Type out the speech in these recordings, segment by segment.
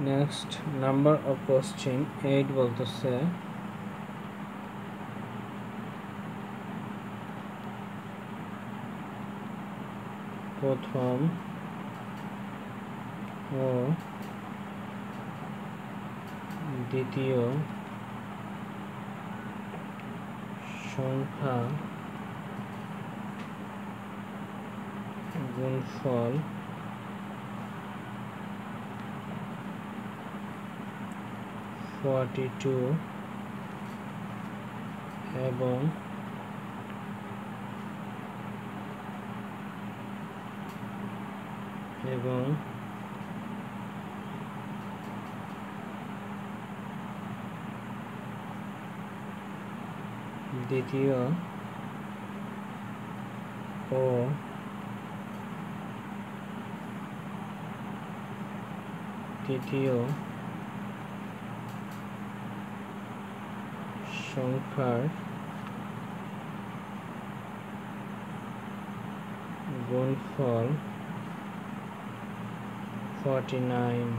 Next number of question 8 বলতেছে প্রথম ও দ্বিতীয় সংখ্যা গুণফল এবং দ্বিতীয় ও তৃতীয় সংখ্যার গুণফল 49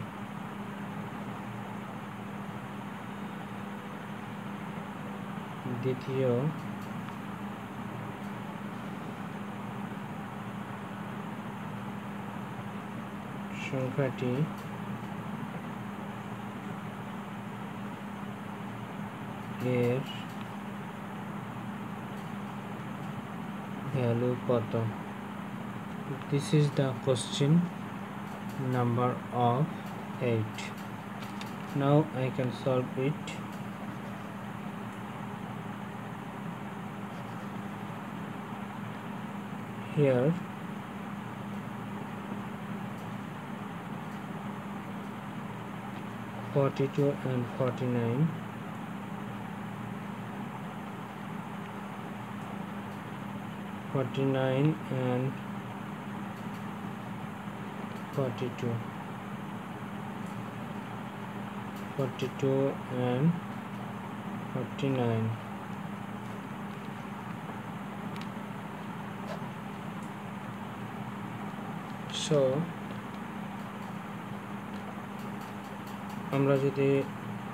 দ্বিতীয় সংখ্যাটি এর ভ্যালু কত? This is the question number of 8. Now I can solve it. Here (42) and 49 and 42 and 49 so আমরা যদি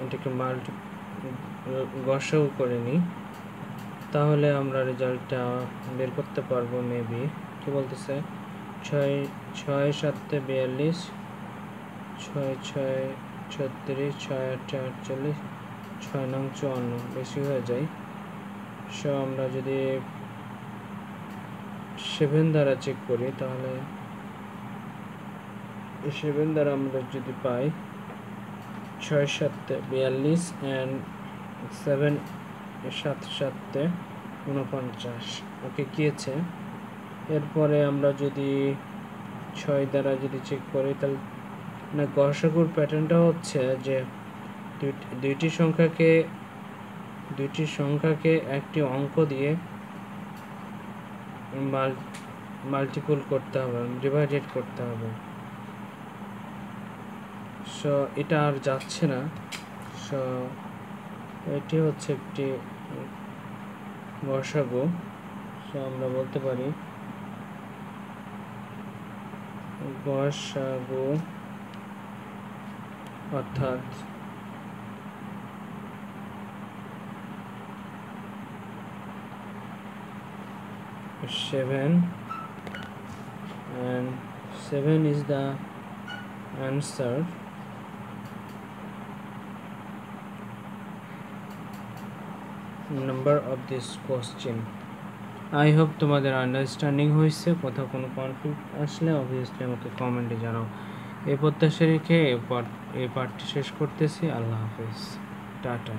এটাকে গসাগু করে নিই তাহলে আমরা রেজাল্টটা বের করতে পারবো মেবি। কি বলতেছে 6 6 7 42 6 6 36 6 8 48 6 9 54 বেশি হয়ে যায়। সো আমরা যদি 7 দ্বারা চেক করি তাহলে 7 দ্বারা আমরা যদি পাই 6 7 42 and 7 7 7 49 ওকে গিয়েছে। এরপরে আমরা যদি 6 দ্বারা যদি চেক করি তাহলে না গসাগুর প্যাটার্নটা হচ্ছে যে দুইটি সংখ্যাকে একটি অঙ্ক দিয়ে মাল্টিপল করতে হবে, ডিভাইডেড করতে হবে। সো এটা আর যাচ্ছে না। সো এটি হচ্ছে একটি গসাগু। সো আমরা বলতে পারি গসাগু অর্থাৎ seven and 7 is the answer. Number of this question. I hope তোমাদের আন্ডারস্ট্যান্ডিং হয়েছে। কোথাও কোনো কনফ্লিক্ট আসলে অবভিয়াসলি আমাকে কমেন্টে জানাও। এই প্রত্যাশা রেখে এই পার্টটি শেষ করতেছি। আল্লাহ হাফেজ, টাটা।